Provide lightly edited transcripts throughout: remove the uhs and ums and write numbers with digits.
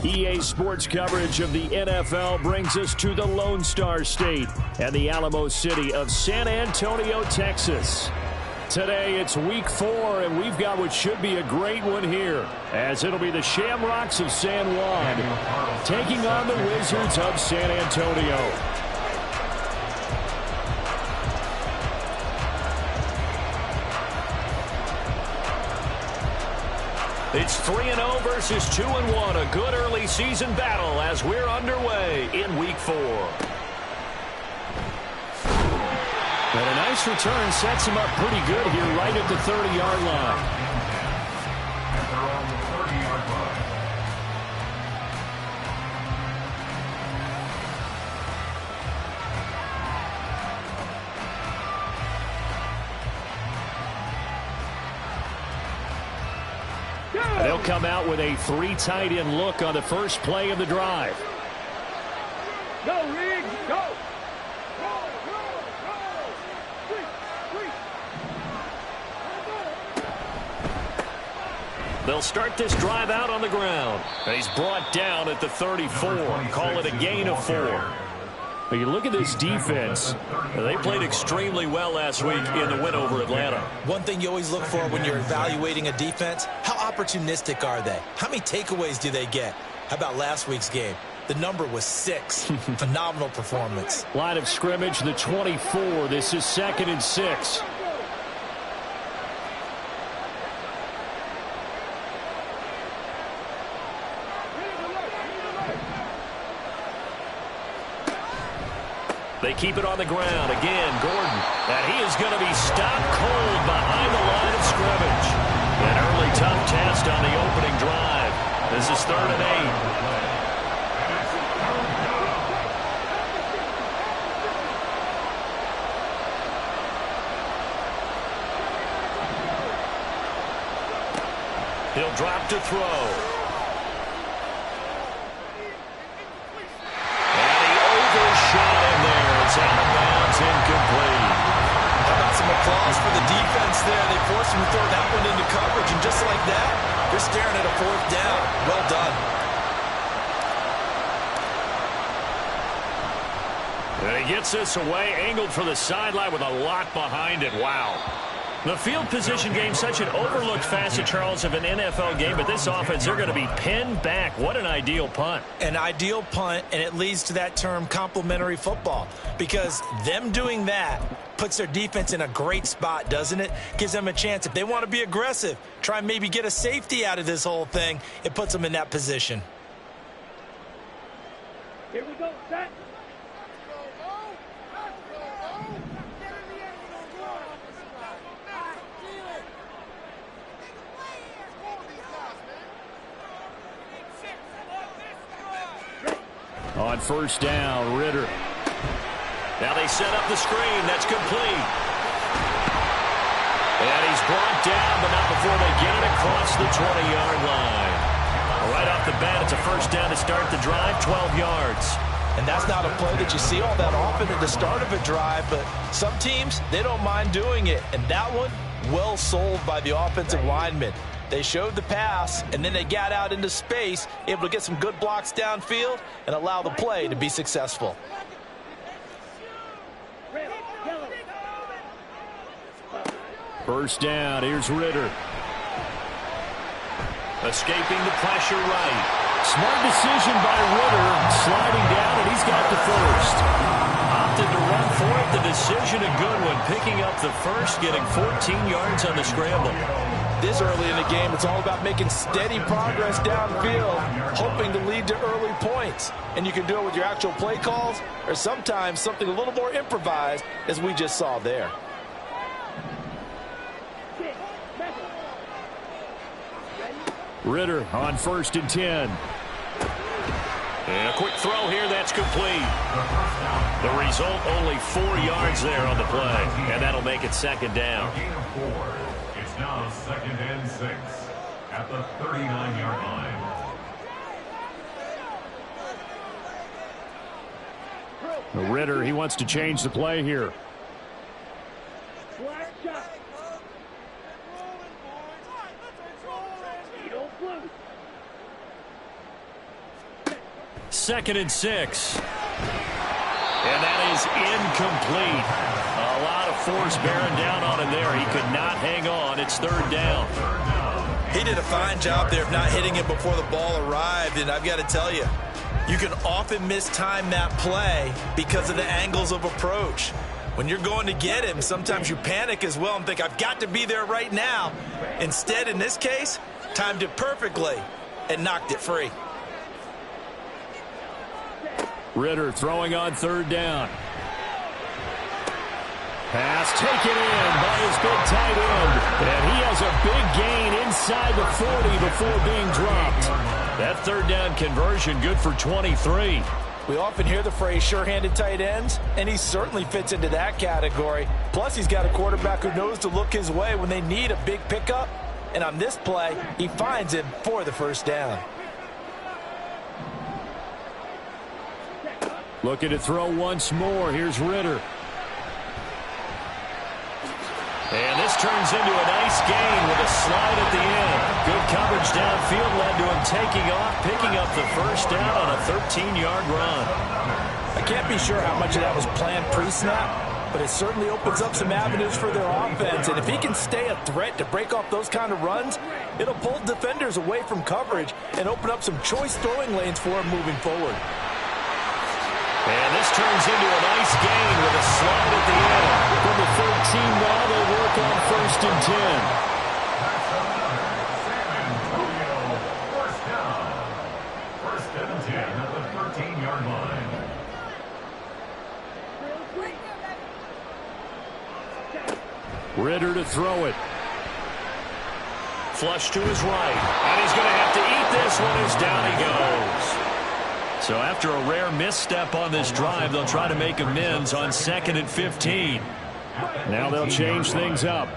EA Sports coverage of the NFL brings us to the Lone Star State and the Alamo City of San Antonio, Texas. Today it's week 4, and we've got what should be a great one here, as it'll be the Shamrocks of San Juan taking on the Wizards of San Antonio. It's 3-0 versus 2-1, a good early season battle as we're underway in week 4. And a nice return sets him up pretty good here right at the 30-yard line. They'll come out with a 3 tight end look on the first play of the drive. Go, Riggs, go! They'll start this drive out on the ground. And he's brought down at the 34. Call it a gain of 4. But you look at this defense. They played extremely well last week in the win over Atlanta. One thing you always look for when you're evaluating a defense, how opportunistic are they? How many takeaways do they get? How about last week's game? The number was 6. Phenomenal performance. Line of scrimmage, the 24. This is 2nd and 6. They keep it on the ground. Again, Gordon. And he is going to be stopped cold behind the line of scrimmage. An early tough test on the opening drive. This is 3rd and 8. He'll drop to throw. Out of bounds, incomplete. How about some applause for the defense there? They forced him to throw that one into coverage, and just like that, you're staring at a 4th down. Well done. And he gets this away, angled for the sideline with a lot behind it. Wow. The field position game, such an overlooked facet, Charles, of an NFL game, but this offense, they're going to be pinned back. What an ideal punt. An ideal punt, and it leads to that term complementary football, because them doing that puts their defense in a great spot, doesn't it? Gives them a chance. If they want to be aggressive, try and maybe get a safety out of this whole thing, it puts them in that position. Here we go, set. On 1st down, Ritter. Now they set up the screen. That's complete. And he's brought down, but not before they get it across the 20-yard line. Right off the bat, it's a 1st down to start the drive, 12 yards. And that's not a play that you see all that often at the start of a drive, but some teams, they don't mind doing it. And that one, well sold by the offensive lineman. They showed the pass, and then they got out into space, able to get some good blocks downfield and allow the play to be successful. First down, here's Ritter. Escaping the pressure right. Smart decision by Ritter, sliding down, and he's got the 1st. Opted to run for it. The decision a good one, picking up the 1st, getting 14 yards on the scramble. This early in the game, it's all about making steady progress downfield, hoping to lead to early points. And you can do it with your actual play calls, or sometimes something a little more improvised, as we just saw there. Ritter on 1st and 10. And a quick throw here, that's complete. The result, only 4 yards there on the play, and that'll make it 2nd down. It's now 2nd and 6 at the 39-yard line. Ritter, he wants to change the play here. 2nd and 6. And that is incomplete. A lot of force bearing down on him there. He could not hang on. It's 3rd down. He did a fine job there of not hitting it before the ball arrived. And I've got to tell you, you can often mistime that play because of the angles of approach. When you're going to get him, sometimes you panic as well and think, I've got to be there right now. Instead, in this case, timed it perfectly and knocked it free. Ridder throwing on 3rd down. Pass taken in by his big tight end. And he has a big gain inside the 40 before being dropped. That 3rd down conversion good for 23. We often hear the phrase sure-handed tight ends, and he certainly fits into that category. Plus, he's got a quarterback who knows to look his way when they need a big pickup. And on this play, he finds him for the 1st down. Looking to throw once more. Here's Ridder. And this turns into a nice gain with a slide at the end. Good coverage downfield led to him taking off, picking up the 1st down on a 13-yard run. I can't be sure how much of that was planned pre-snap, but it certainly opens up some avenues for their offense. And if he can stay a threat to break off those kind of runs, it'll pull defenders away from coverage and open up some choice throwing lanes for him moving forward. And this turns into a nice gain with a slide at the end. From the 13 now, they work on 1st and 10. First down. 1st and 10 at the 13-yard line. Ridder to throw it. Flush to his right. And he's going to have to eat this one as down he goes. So after a rare misstep on this drive, they'll try to make amends on 2nd and 15. Now they'll change things up.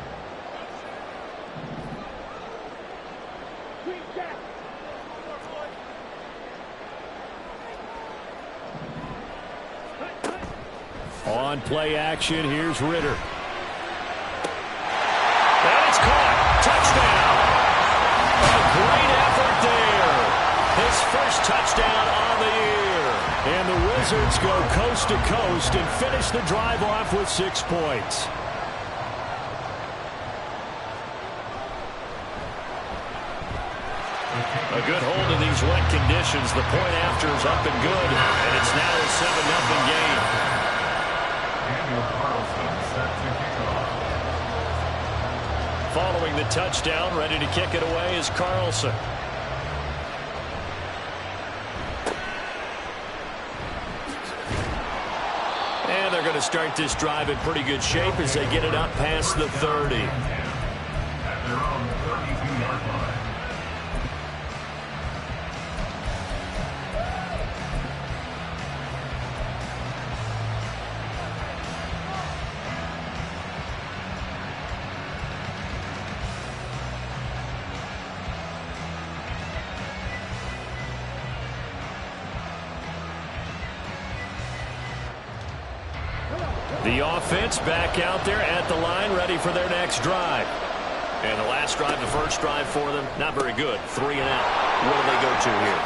On play action, here's Ridder. And it's caught. Touchdown. A great effort there. His 1st touchdown on the year. And the Wizards go coast to coast and finish the drive off with 6 points. A good hold in these wet conditions. The point after is up and good, and it's now a 7-0 game. Daniel Carlson set to kick off. Following the touchdown, ready to kick it away is Carlson. And they're going to start this drive in pretty good shape as they get it up past the 30. At their own 32-yard line. The offense back out there at the line, ready for their next drive. And the last drive, the 1st drive for them, not very good. 3 and out. What do they go to here?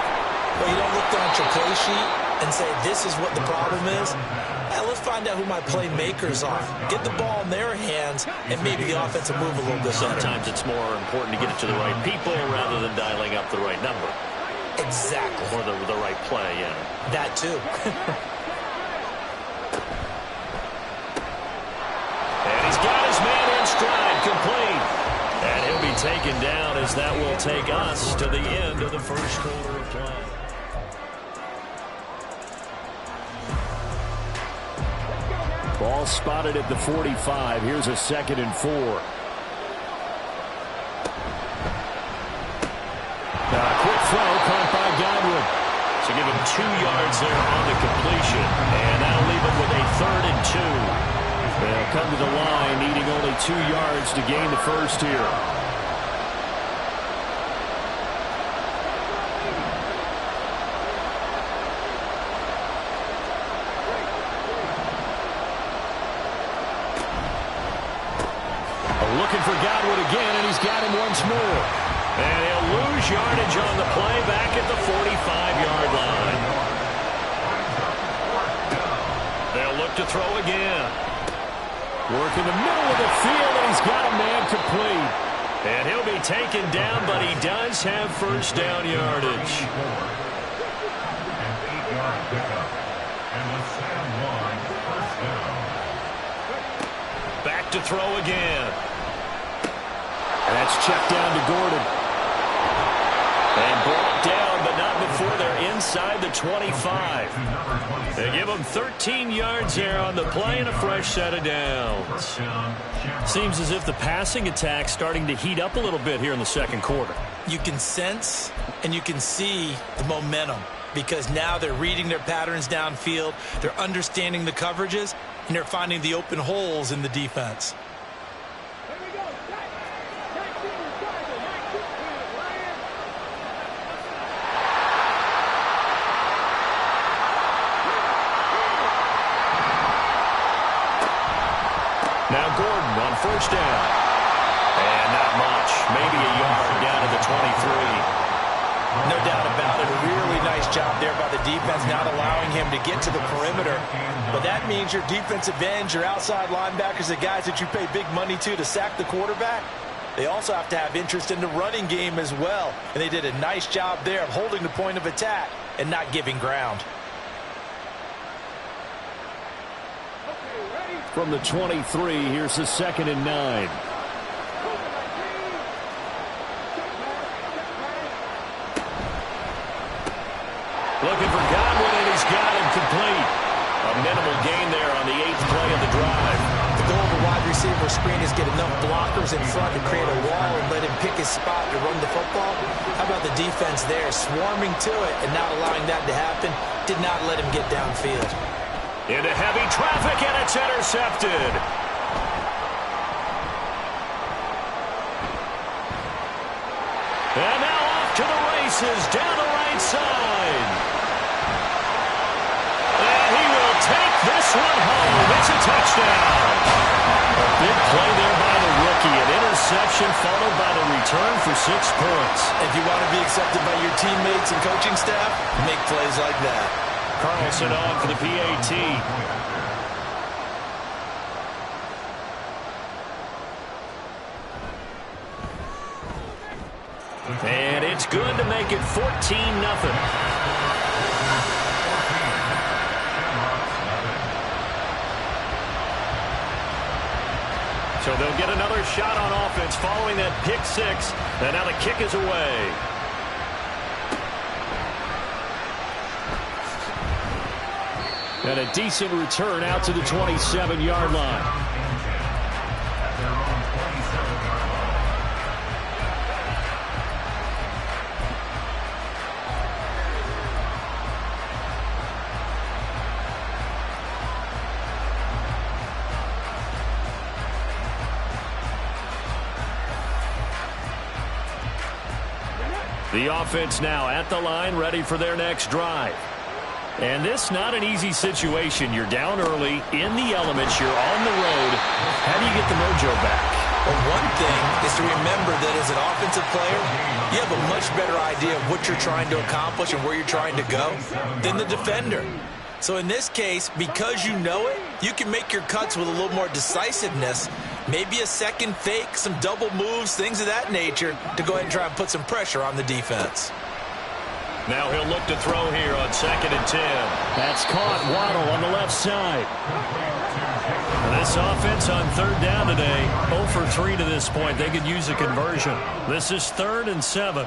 Well, you don't look down at your play sheet and say, this is what the problem is. Let's find out who my playmakers are. Get the ball in their hands, and maybe the offense will move a little bit better. Sometimes it's more important to get it to the right people rather than dialing up the right number. Exactly. Or the right play, yeah. That too. And he's got his man in stride, complete. And he'll be taken down as that will take us to the end of the 1st quarter of play. Ball spotted at the 45. Here's a 2nd and 4. Quick throw caught by Godwin. So give him 2 yards there on the completion. And that'll leave him with a 3rd and 2. They'll come to the line needing only 2 yards to gain the 1st here. Looking for Godwin again, and he's got him once more. And he'll lose yardage on the play back at the 45-yard line. look to throw again. Work in the middle of the field, and he's got a man complete. And he'll be taken down, but he does have first down yardage. An 8-yard pickup. And the San Juan first down. Back to throw again. And that's checked down to Gordon. And brought down, but not before they're inside the 25. They give them 13 yards there on the play and a fresh set of downs. Seems as if the passing attack's starting to heat up a little bit here in the second quarter. You can sense and you can see the momentum because now they're reading their patterns downfield, they're understanding the coverages, and they're finding the open holes in the defense. Now Gordon on first down. And not much. Maybe a yard down to the 23. No doubt about it. A really nice job there by the defense, not allowing him to get to the perimeter. But that means your defensive ends, your outside linebackers, the guys that you pay big money to sack the quarterback, they also have to have interest in the running game as well. And they did a nice job there of holding the point of attack and not giving ground. From the 23, here's the 2nd and 9. Looking for Godwin, and he's got him complete. A minimal gain there on the 8th play of the drive. The goal of the wide receiver screen is get enough blockers in front to create a wall and let him pick his spot to run the football. How about the defense there, swarming to it and not allowing that to happen? Did not let him get downfield. Into heavy traffic, and it's intercepted. And now off to the races, down the right side. And he will take this one home. It's a touchdown. A big play there by the rookie. An interception followed by the return for 6 points. If you want to be accepted by your teammates and coaching staff, make plays like that. Carlson on for the PAT. And it's good to make it 14-0. So they'll get another shot on offense following that pick 6. And now the kick is away. And a decent return out to the 27-yard line. The offense now at the line, ready for their next drive. And this not an easy situation. You're down early, in the elements, you're on the road. How do you get the mojo back? Well, one thing is to remember that as an offensive player, you have a much better idea of what you're trying to accomplish and where you're trying to go than the defender. So in this case, because you know it, you can make your cuts with a little more decisiveness, maybe a second fake, some double moves, things of that nature, to go ahead and try and put some pressure on the defense. Now he'll look to throw here on 2nd and 10. That's caught. Waddle on the left side. This offense on 3rd down today, 0 for 3 to this point. They could use a conversion. This is 3rd and 7.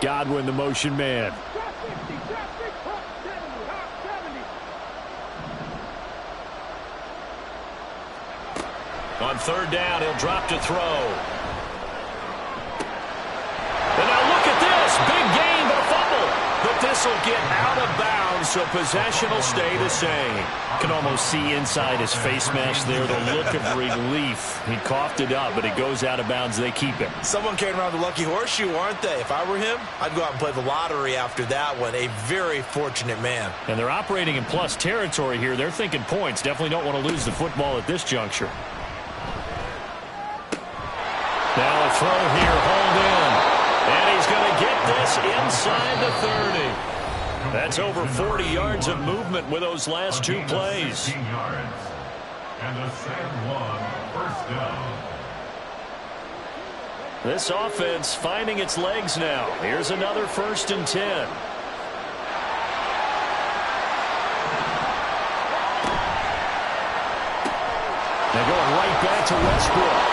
Godwin, the motion man. On 3rd down, he'll drop to throw. And now look at this. Big gain, but a fumble. But this will get out of bounds, so possession will stay the same. Can almost see inside his face mask there, the look of relief. He coughed it up, but it goes out of bounds. They keep it. Someone carrying around the lucky horseshoe, aren't they? If I were him, I'd go out and play the lottery after that one. A very fortunate man. And they're operating in plus territory here. They're thinking points. Definitely don't want to lose the football at this juncture. Now a throw here, hauled in. And he's going to get this inside the 30. That's over 40 yards of movement with those last two plays. 16 yards. And a San Juan first down. This offense finding its legs now. Here's another 1st and 10. They're going right back to Westbrook.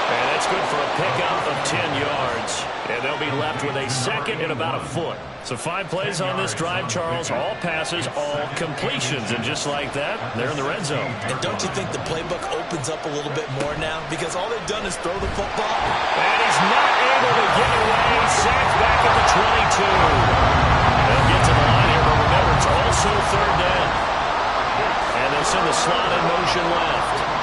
And that's good for a pickup of 10 yards. And they'll be left with a second and about a foot. So 5 plays on this drive, Charles. All passes, all completions. And just like that, they're in the red zone. And don't you think the playbook opens up a little bit more now? Because all they've done is throw the football. And he's not able to get away. Sacked back at the 22. They'll get to the line here, but remember, it's also 3rd down. And they'll send the slot in motion left.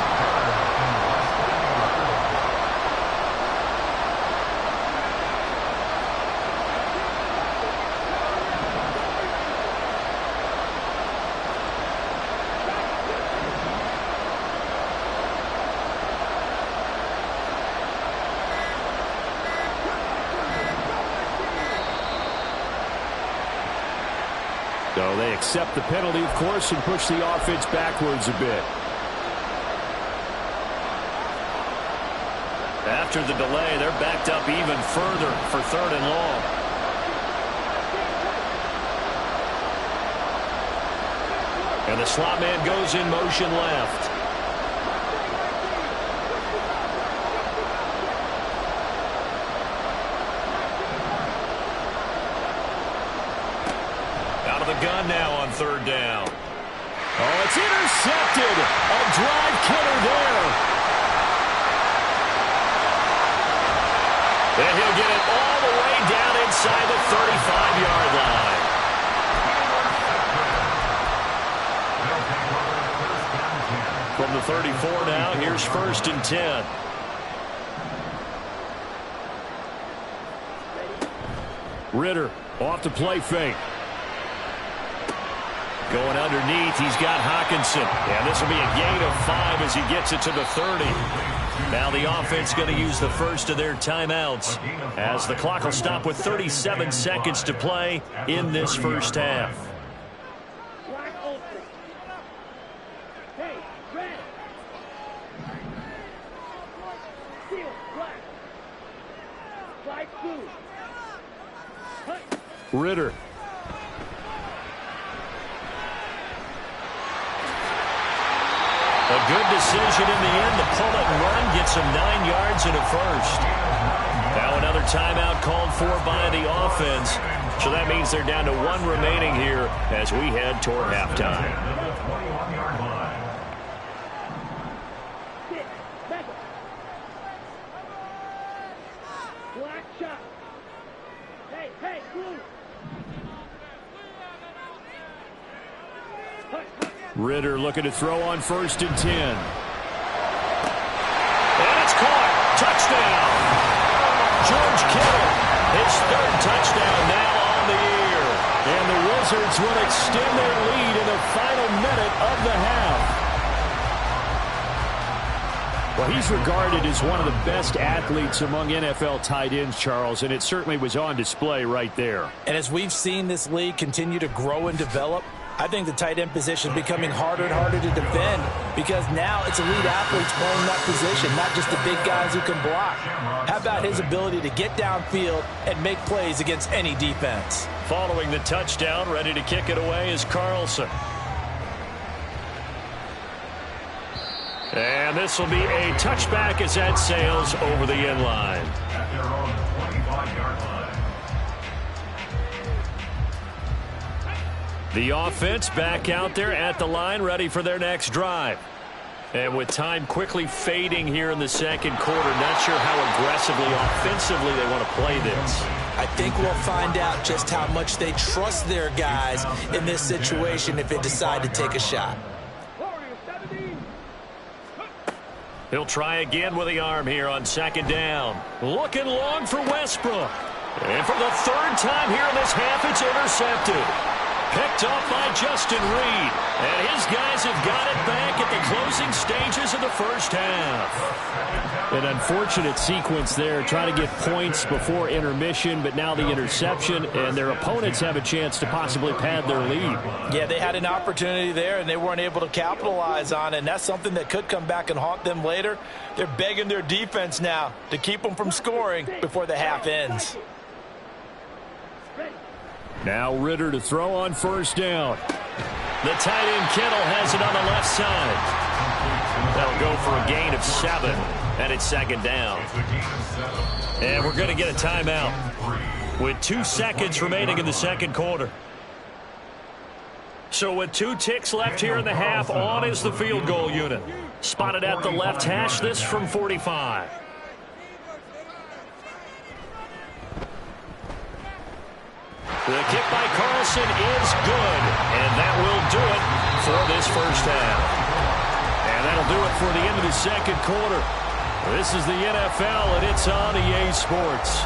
So they accept the penalty, of course, and push the offense backwards a bit. After the delay, they're backed up even further for 3rd and long. And the slot man goes in motion left. Gun now on 3rd down. Oh, it's intercepted. A drive killer there. And he'll get it all the way down inside the 35-yard line. From the 34 now, here's 1st and 10. Ridder off the play fake. Going underneath, he's got Hockenson. And this will be a gain of 5 as he gets it to the 30. Now the offense going to use the first of their timeouts as the clock will stop with 37 seconds to play in this first half. Ridder. A good decision in the end to pull it and run, gets him 9 yards and a first. Now another timeout called for by the offense. So that means they're down to 1 remaining here as we head toward halftime. Ridder looking to throw on 1st and 10. And it's caught. Touchdown. George Kittle, his 3rd touchdown now on the year. And the Wizards will extend their lead in the final minute of the half. Well, he's regarded as one of the best athletes among NFL tight ends, Charles, and it certainly was on display right there. And as we've seen this league continue to grow and develop, I think the tight end position is becoming harder and harder to defend because now it's elite athletes playing that position, not just the big guys who can block. How about his ability to get downfield and make plays against any defense? Following the touchdown, ready to kick it away is Carlson. And this will be a touchback as that sails over the end line. At their own 25-yard line. The offense back out there at the line, ready for their next drive. And with time quickly fading here in the second quarter, not sure how aggressively, offensively they want to play this. I think we'll find out just how much they trust their guys in this situation if they decide to take a shot. He'll try again with the arm here on 2nd down. Looking long for Westbrook. And for the 3rd time here in this half, it's intercepted. Picked off by Justin Reed. And his guys have got it back at the closing stages of the first half. An unfortunate sequence there, trying to get points before intermission, but now the interception, and their opponents have a chance to possibly pad their lead. Yeah, they had an opportunity there, and they weren't able to capitalize on it, and that's something that could come back and haunt them later. They're begging their defense now to keep them from scoring before the half ends. Now Ritter to throw on first down. The tight end Kittle has it on the left side. That'll go for a gain of 7, and it's second down. And we're going to get a timeout with 2 seconds remaining in the second quarter. So with 2 ticks left here in the half, on is the field goal unit. Spotted at the left hash, this from 45. The kick by Carlson is good, and that will do it for this first half. And that'll do it for the end of the second quarter. This is the NFL, and it's on EA Sports.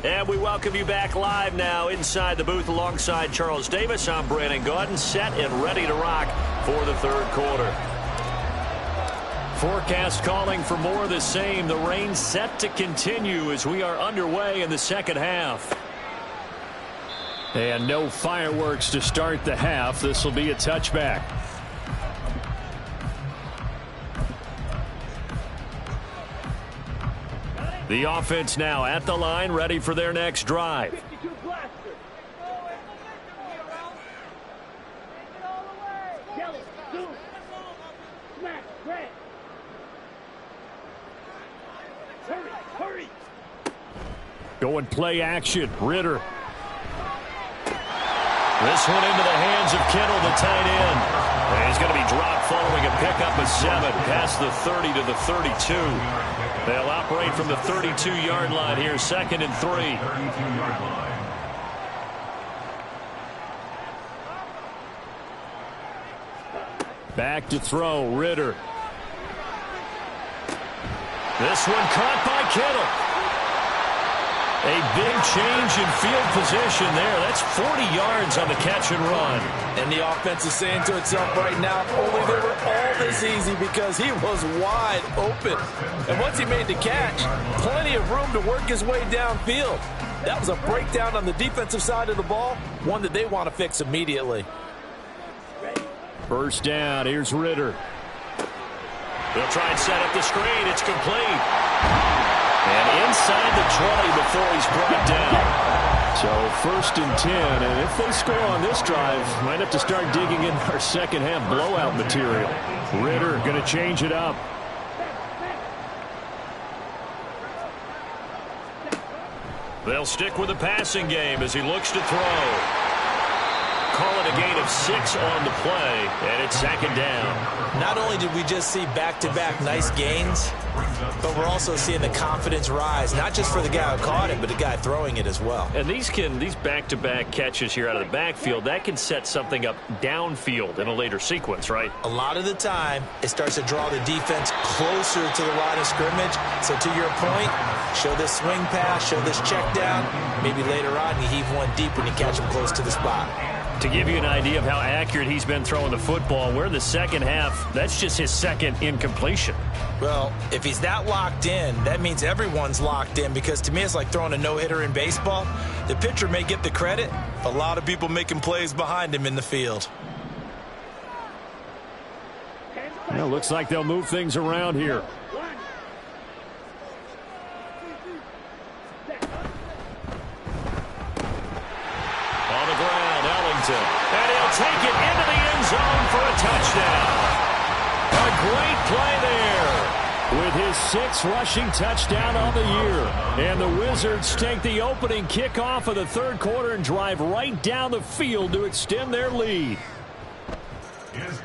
And we welcome you back live now inside the booth alongside Charles Davis. I'm Brandon Gaudin, set and ready to rock for the third quarter. Forecast calling for more of the same. The rain set to continue as we are underway in the second half. And no fireworks to start the half. This will be a touchback. The offense now at the line, ready for their next drive. 52 blaster. Yellow, zoom. Smash, red. Hurry, hurry. Going play action. Ritter. This one into the hands of Kittle, the tight end. And he's going to be dropped following a pickup of 7 past the 30 to the 32. They'll operate from the 32-yard line here, 2nd and 3. 32-yard line. Back to throw, Ritter. This one caught by Kittle. A big change in field position there. That's 40 yards on the catch and run. And the offense is saying to itself right now, if only they were all this easy, because he was wide open. And once he made the catch, plenty of room to work his way downfield. That was a breakdown on the defensive side of the ball, one that they want to fix immediately. First down, here's Ritter. They'll try and set up the screen. It's complete. And inside the 20 before he's brought down. So 1st and 10, and if they score on this drive, might have to start digging in our second half blowout material. Ritter going to change it up. They'll stick with the passing game as he looks to throw. Call it a gain of 6 on the play, and it's 2nd down. Not only did we just see back-to-back nice gains, but we're also seeing the confidence rise, not just for the guy who caught it, but the guy throwing it as well. And these back-to-back catches here out of the backfield, that can set something up downfield in a later sequence, right? A lot of the time, it starts to draw the defense closer to the line of scrimmage. So to your point, show this swing pass, show this check down. Maybe later on you heave one deep when you catch him close to the spot. To give you an idea of how accurate he's been throwing the football, we're in the second half. That's just his 2nd incompletion. Well, if he's that locked in, that means everyone's locked in, because to me it's like throwing a no-hitter in baseball. The pitcher may get the credit, a lot of people making plays behind him in the field. Well, looks like they'll move things around here. On the ground, Ellington. And he'll take it into the end zone for a touchdown. A great play there with his 6th rushing touchdown on the year. And the Wizards take the opening kickoff of the third quarter and drive right down the field to extend their lead.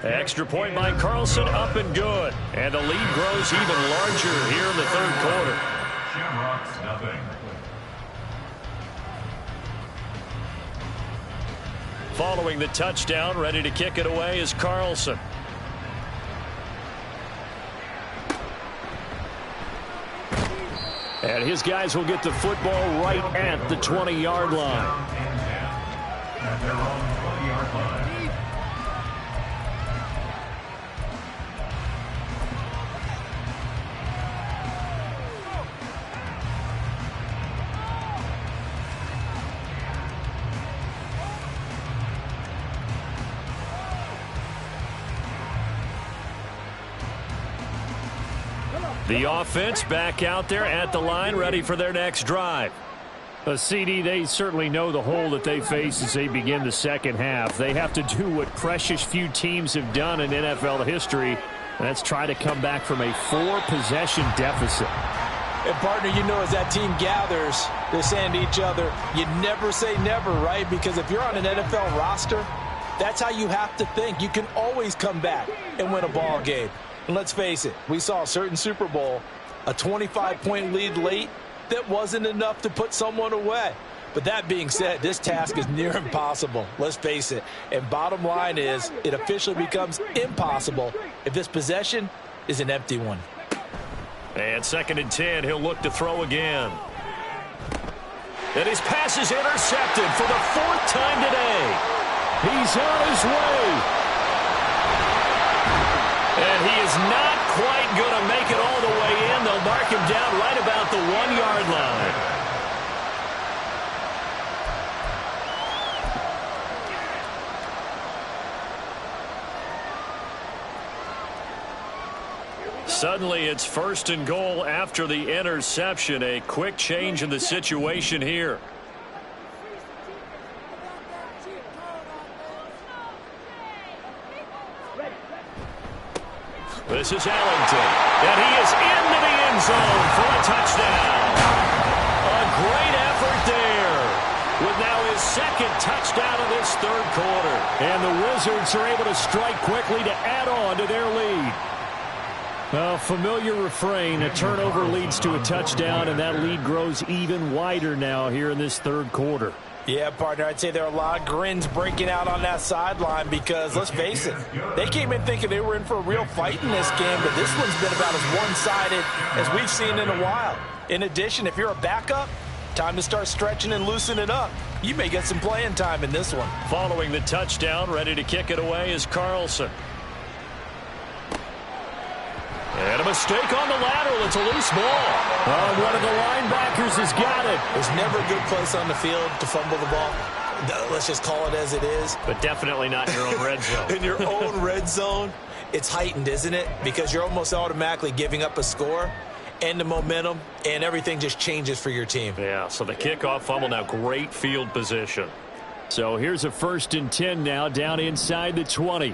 Extra point by Carlson, up and good. And the lead grows even larger here in the third quarter. Shamrocks, nothing. Following the touchdown, ready to kick it away is Carlson. And his guys will get the football right at the 20-yard line. At their own 20-yard line. The offense back out there at the line, ready for their next drive. CD, they certainly know the hole that they face as they begin the second half. They have to do what precious few teams have done in NFL history, and that's try to come back from a 4-possession deficit. And, partner, you know, as that team gathers, they're saying to each other, you never say never, right? Because if you're on an NFL roster, that's how you have to think. You can always come back and win a ball game. And let's face it, we saw a certain Super Bowl, a 25-point lead late, that wasn't enough to put someone away. But that being said, this task is near impossible. Let's face it. And bottom line is, it officially becomes impossible if this possession is an empty one. And 2nd and 10, he'll look to throw again. And his pass is intercepted for the 4th time today. He's on his way. And he is not quite going to make it all the way in. They'll mark him down right about the 1-yard line. Suddenly it's 1st and goal after the interception. A quick change in the situation here. This is Ellington, and he is into the end zone for a touchdown. A great effort there, with now his 2nd touchdown of this 3rd quarter. And the Wizards are able to strike quickly to add on to their lead. A familiar refrain, a turnover leads to a touchdown, and that lead grows even wider now here in this 3rd quarter. Yeah, partner, I'd say there are a lot of grins breaking out on that sideline because, let's face it, they came in thinking they were in for a real fight in this game, but this one's been about as one-sided as we've seen in a while. In addition, if you're a backup, time to start stretching and loosening up. You may get some playing time in this one. Following the touchdown, ready to kick it away is Carlson. And a mistake on the lateral. It's a loose ball. One of the linebackers has got it. There's never a good place on the field to fumble the ball. Let's just call it as it is. But definitely not in your own red zone. In your own red zone, it's heightened, isn't it? Because you're almost automatically giving up a score and the momentum, and everything just changes for your team. Yeah, so the kickoff fumble, now great field position. So here's a 1st and 10 now, down inside the 20.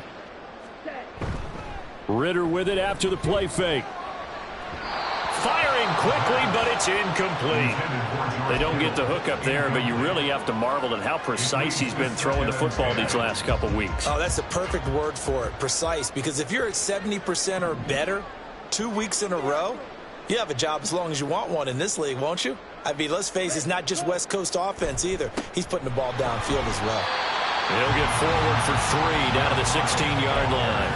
Ritter with it after the play fake. Firing quickly, but it's incomplete. They don't get the hook up there, but you really have to marvel at how precise he's been throwing the football these last couple weeks. Oh, that's the perfect word for it, precise. Because if you're at 70% or better 2 weeks in a row, you have a job as long as you want one in this league, won't you? I mean, let's face it, it's not just West Coast offense either. He's putting the ball downfield as well. He'll get forward for 3 down to the 16-yard line.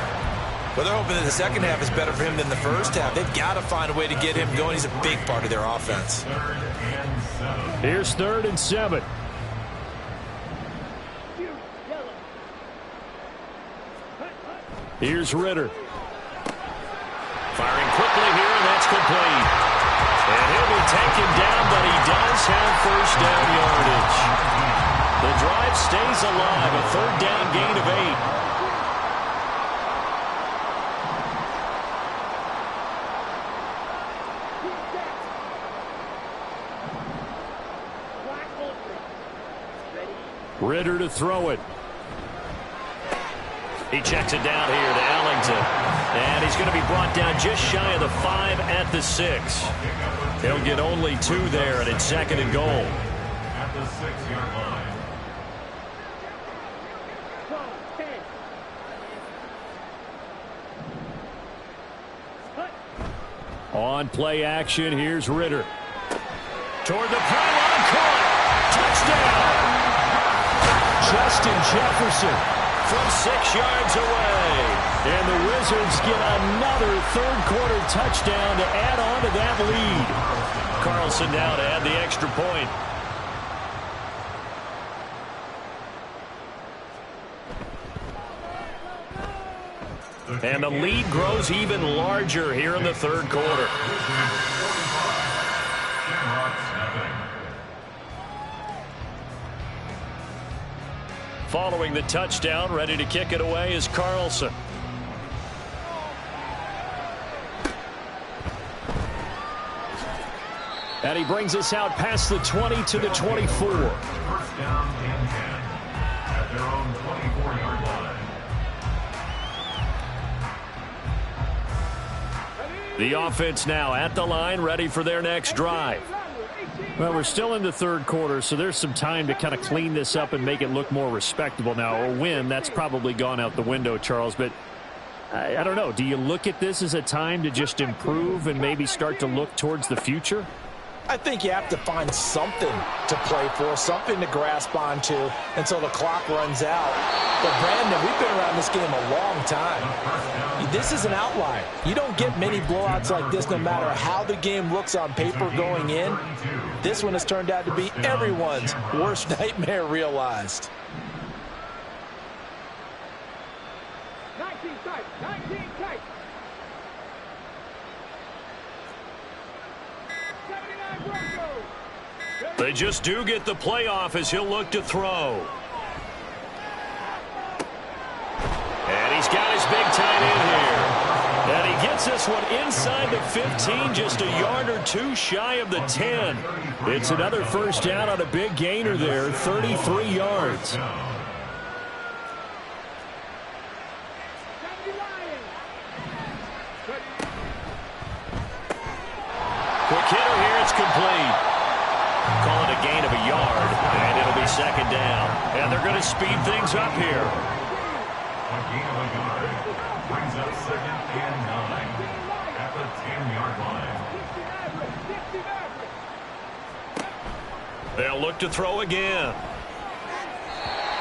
Well, they're hoping that the second half is better for him than the first half. They've got to find a way to get him going. He's a big part of their offense. Here's 3rd and 7. Here's Ritter. Firing quickly here, and that's complete. And he'll be taken down, but he does have 1st down yardage. The drive stays alive, a 3rd down gain of 8. Ritter to throw it. He checks it down here to Ellington. And he's going to be brought down just shy of the 5 at the 6. He'll get only 2 there, and it's 2nd and goal. At the 6-yard line. On play action, here's Ritter. Toward the pylon, caught. Touchdown! Justin Jefferson from 6 yards away. And the Wizards get another 3rd quarter touchdown to add on to that lead. Carlson now to add the extra point. And the lead grows even larger here in the third quarter. Following the touchdown, ready to kick it away is Carlson. And he brings us out past the 20 to the 24. First down and 10 at their own 24-yard line. The offense now at the line, ready for their next drive. Well, we're still in the third quarter, so there's some time to kind of clean this up and make it look more respectable. Now, a win, that's probably gone out the window, Charles, but I don't know. Do you look at this as a time to just improve and maybe start to look towards the future? I think you have to find something to play for, something to grasp onto until the clock runs out. But, Brandon, we've been around this game a long time. This is an outlier. You don't get many blowouts like this no matter how the game looks on paper going in. This one has turned out to be everyone's worst nightmare realized. 19 tight, 19 tight. 79 Broncos. They just do get the playoff as he'll look to throw. And he's got his big tight end here. And he gets this one inside the 15, just a yard or two shy of the 10. It's another first down on a big gainer there, 33 yards. Quick hitter here, it's complete. Call it a gain of a yard, and it'll be second down. And they're going to speed things up here. A gain of a yard brings up second and 9 at the 10-yard line. They'll look to throw again.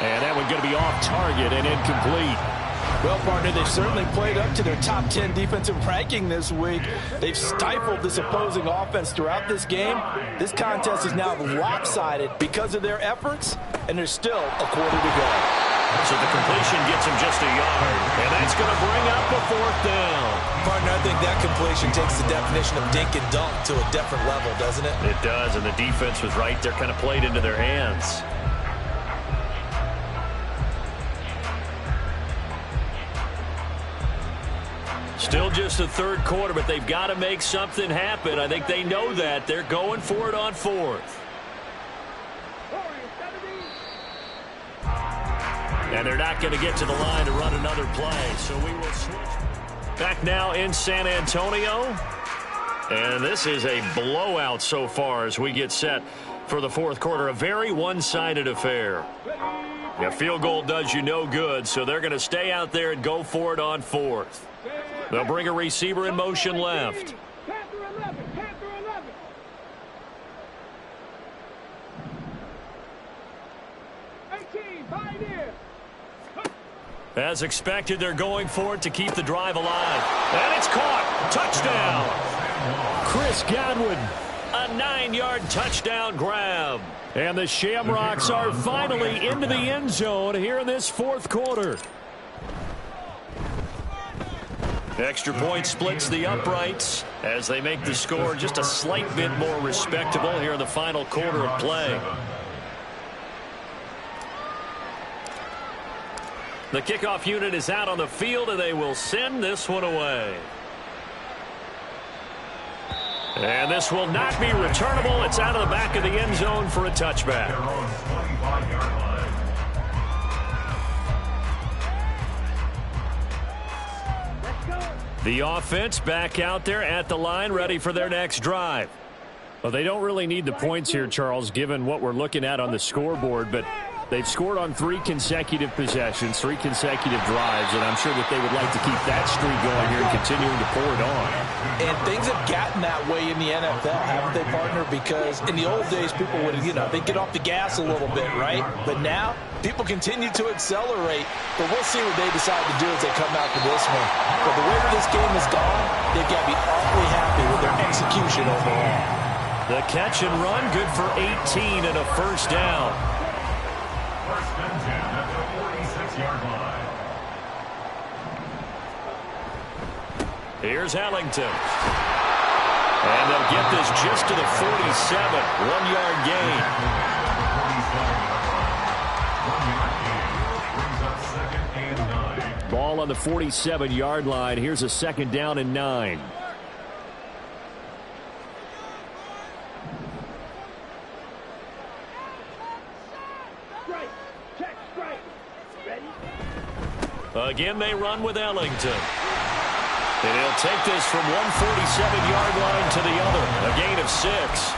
And that one going to be off target and incomplete. Well, partner, they've certainly played up to their top 10 defensive ranking this week. They've stifled this opposing offense throughout this game. This contest is now lopsided because of their efforts, and there's still a quarter to go. So the completion gets him just a yard, and that's going to bring up a fourth down. Partner, I think that completion takes the definition of dink and dunk to a different level, doesn't it? It does, and the defense was right there, kind of played into their hands. Still just the third quarter, but they've got to make something happen. I think they know that. They're going for it on fourth. And they're not going to get to the line to run another play, so we will switch. Back now in San Antonio. And this is a blowout so far as we get set for the fourth quarter. A very one-sided affair. A field goal does you no good, so they're going to stay out there and go for it on fourth. They'll bring a receiver in motion left. As expected, they're going for it to keep the drive alive. And it's caught. Touchdown. Chris Godwin, a 9-yard touchdown grab. And the Shamrocks are finally into the end zone here in this fourth quarter. Extra point splits the uprights as they make the score just a slight bit more respectable here in the final quarter of play. The kickoff unit is out on the field, and they will send this one away. And this will not be returnable. It's out of the back of the end zone for a touchback. Their own 25-yard line. The offense back out there at the line, ready for their next drive. Well, they don't really need the points here, Charles, given what we're looking at on the scoreboard, but they've scored on 3 consecutive possessions, 3 consecutive drives, and I'm sure that they would like to keep that streak going here and continuing to pour it on. And things have gotten that way in the NFL, haven't they, partner? Because in the old days, people would, they'd get off the gas a little bit, right? But now, people continue to accelerate, but we'll see what they decide to do as they come out for this one. But the way that this game has gone, they've got to be awfully happy with their execution overall. The catch and run, good for 18 and a first down. First and 10 at the 46-yard line. Here's Ellington. And they'll get this just to the 47. 1-yard gain. 1-yard gain. Brings up second and 9. Ball on the 47-yard line. Here's a second down and 9. Again, they run with Ellington. And he'll take this from 147-yard line to the other. A gain of 6.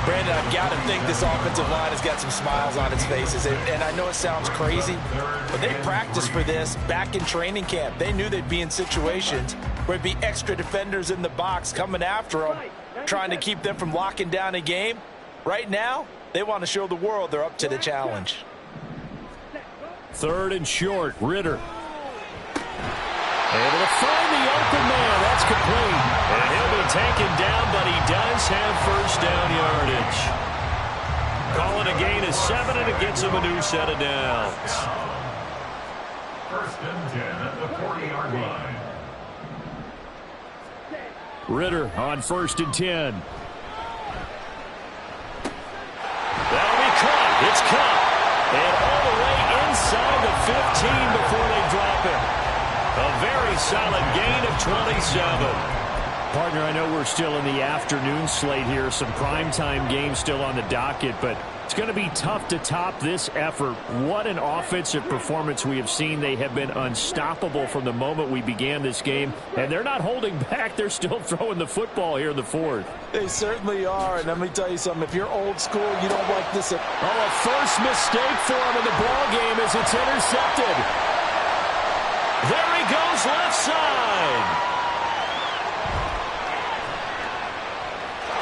Brandon, I've got to think this offensive line has got some smiles on its faces. And I know it sounds crazy, but they practiced for this back in training camp. They knew they'd be in situations where it'd be extra defenders in the box coming after them, trying to keep them from locking down a game. Right now, they want to show the world they're up to the challenge. Third and short, Ritter. Able to find the open man. That's complete. And he'll be taken down, but he does have first down yardage. Calling a gain of 7, and it gets him a new set of downs. First and 10 at the 40-yard line. Ritter on first and 10. That'll be caught. It's caught. And all the way inside the 15 before they drop it. A very solid gain of 27. Partner, I know we're still in the afternoon slate here. Some primetime games still on the docket, but it's going to be tough to top this effort. What an offensive performance we have seen. They have been unstoppable from the moment we began this game, and they're not holding back. They're still throwing the football here in the fourth. They certainly are, and let me tell you something. If you're old school, you don't like this. A first mistake for him in the ball game as it's intercepted. There he goes left side.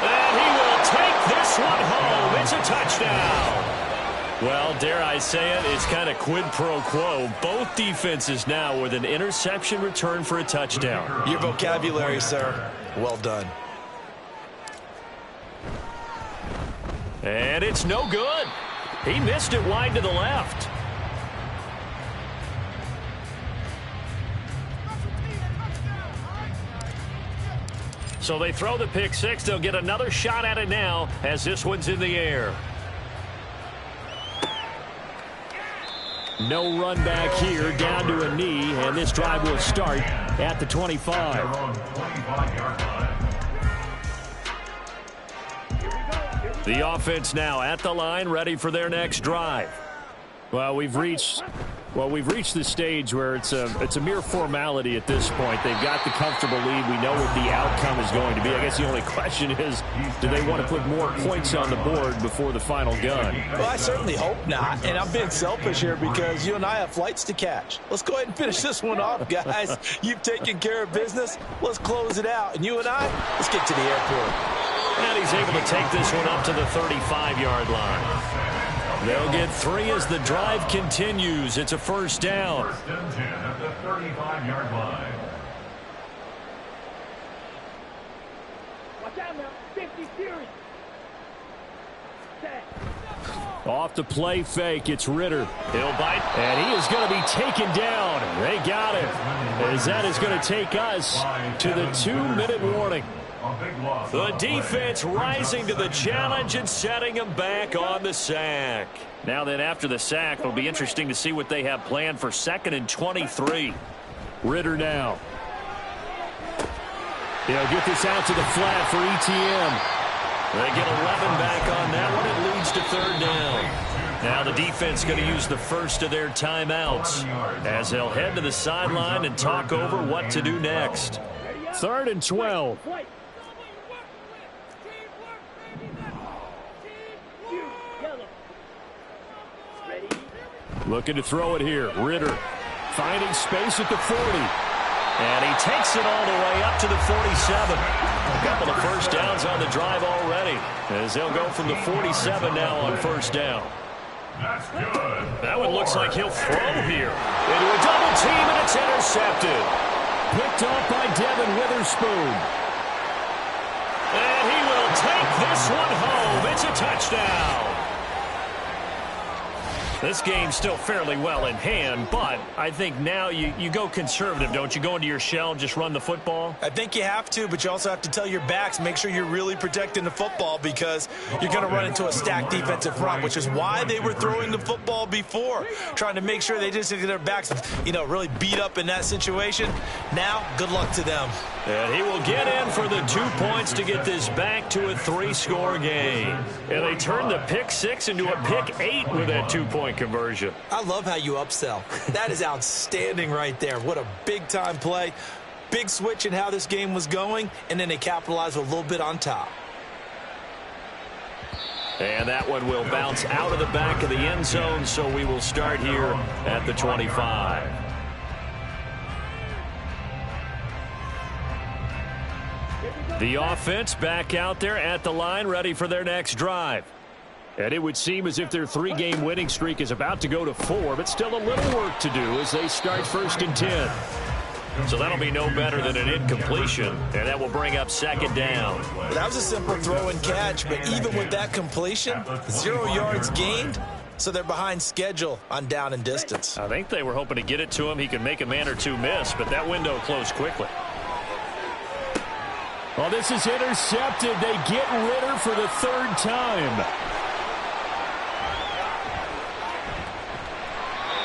And he will take this one home. It's a touchdown. Well, dare I say it, it's kind of quid pro quo. Both defenses now with an interception return for a touchdown. Your vocabulary, sir. Well done. And it's no good. He missed it wide to the left. So they throw the pick six. They'll get another shot at it now as this one's in the air. No run back here, down to a knee, and this drive will start at the 25. The offense now at the line, ready for their next drive. Well, we've reached the stage where it's a mere formality at this point. They've got the comfortable lead. We know what the outcome is going to be. I guess the only question is, do they want to put more points on the board before the final gun? Well, I certainly hope not. And I'm being selfish here because you and I have flights to catch. Let's go ahead and finish this one off, guys. You've taken care of business. Let's close it out. And you and I, let's get to the airport. And he's able to take this one up to the 35-yard line. They'll get 3 as the drive continues. It's a first down. First and 10 at the 35-yard line. Watch out now. 50 series. Set. Off the play fake, it's Ritter. He'll bite, and he is going to be taken down. They got it, as that is going to take us to the 2-minute warning. The defense rising to the challenge and setting them back on the sack. Now then, after the sack, it'll be interesting to see what they have planned for 2nd and 23. Ritter now. He'll get this out to the flat for ETN. They get 11 back on that one. It leads to 3rd down. Now the defense going to use the first of their timeouts as they'll head to the sideline and talk over what to do next. 3rd and 12. Looking to throw it here. Ritter finding space at the 40. And he takes it all the way up to the 47. A couple of first downs on the drive already, as they'll go from the 47 now on first down. That's good. That one looks like he'll throw here. Into a double team, and it's intercepted. Picked off by Devin Witherspoon. And he will take this this one home. It's a touchdown. This game's still fairly well in hand, but I think now you go conservative, don't you? Go into your shell and just run the football? I think you have to, but you also have to tell your backs, make sure you're really protecting the football because you're going to run into a stacked defensive front, which is why they were throwing the football before, trying to make sure they just get their backs, really beat up in that situation. Now, good luck to them. And he will get in for the 2 points to get this back to a 3-score game. And they turn the pick 6 into a pick 8 with that 2-point conversion. I love how you upsell. That is outstanding right there. What a big-time play. Big switch in how this game was going, and then they capitalized a little bit on top. And that one will bounce out of the back of the end zone, so we will start here at the 25. The offense back out there at the line, ready for their next drive. And it would seem as if their 3-game winning streak is about to go to 4, but still a little work to do as they start 1st and 10. So that'll be no better than an incompletion, and that will bring up 2nd down. That was a simple throw and catch, but even with that completion, 0 yards gained, so they're behind schedule on down and distance. I think they were hoping to get it to him. He could make a man or two miss, but that window closed quickly. Well, this is intercepted. They get Ridder for the 3rd time.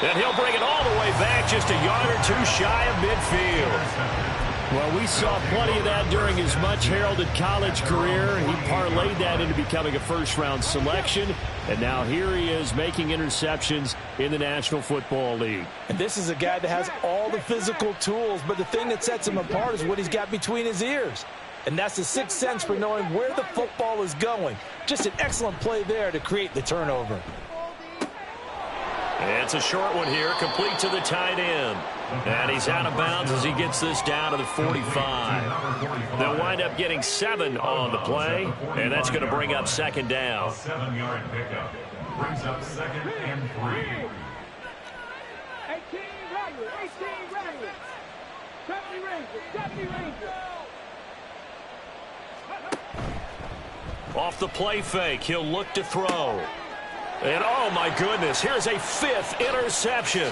And he'll bring it all the way back, just a yard or two shy of midfield. Well, we saw plenty of that during his much-heralded college career. He parlayed that into becoming a first-round selection. And now here he is making interceptions in the National Football League. And this is a guy that has all the physical tools, but the thing that sets him apart is what he's got between his ears. And that's the 6th sense for knowing where the football is going. Just an excellent play there to create the turnover. It's a short one here, complete to the tight end. And he's out of bounds as he gets this down to the 45. They'll wind up getting 7 on the play, and that's going to bring up 2nd down. 7-yard pickup brings up 2nd and 3. 18 Wranglers, 18 Wranglers. 70 Rangers, 70 Rangers. Off the play fake, he'll look to throw. And oh my goodness, here's a 5th interception.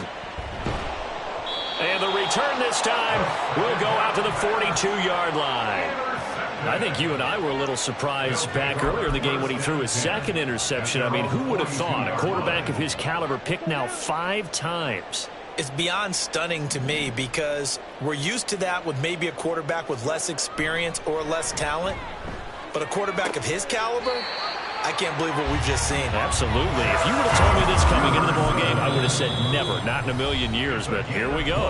And the return this time will go out to the 42-yard line. I think you and I were a little surprised back earlier in the game when he threw his 2nd interception. I mean, who would have thought a quarterback of his caliber picked now 5 times? It's beyond stunning to me because we're used to that with maybe a quarterback with less experience or less talent. But a quarterback of his caliber, I can't believe what we've just seen. Absolutely. If you would have told me this coming into the ballgame, I would have said never, not in a million years, but here we go.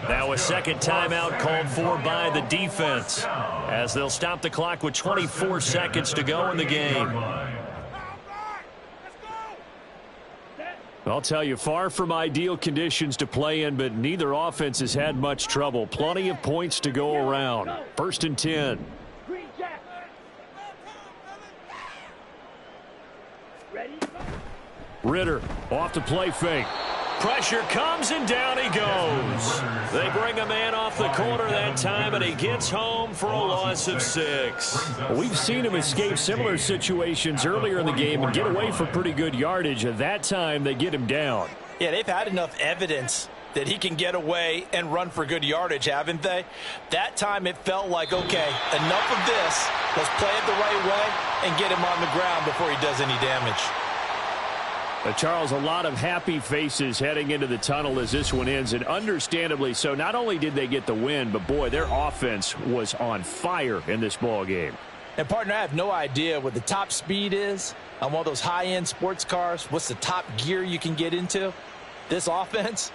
Now a 2nd timeout called for by the defense as they'll stop the clock with 24 seconds to go in the game. I'll tell you, far from ideal conditions to play in, but neither offense has had much trouble. Plenty of points to go around. 1st and 10. Ridder off the play fake. Pressure comes and down he goes. They bring a man off the corner that time and he gets home for a loss of 6. We've seen him escape similar situations earlier in the game and get away for pretty good yardage. At that time they get him down. Yeah, they've had enough evidence that he can get away and run for good yardage, haven't they? That time it felt like, okay, enough of this. Let's play it the right way and get him on the ground before he does any damage. Charles, a lot of happy faces heading into the tunnel as this one ends, and understandably so. Not only did they get the win, but boy, their offense was on fire in this ball game. And partner, I have no idea what the top speed is on one of those high-end sports cars. What's the top gear you can get into? This offense,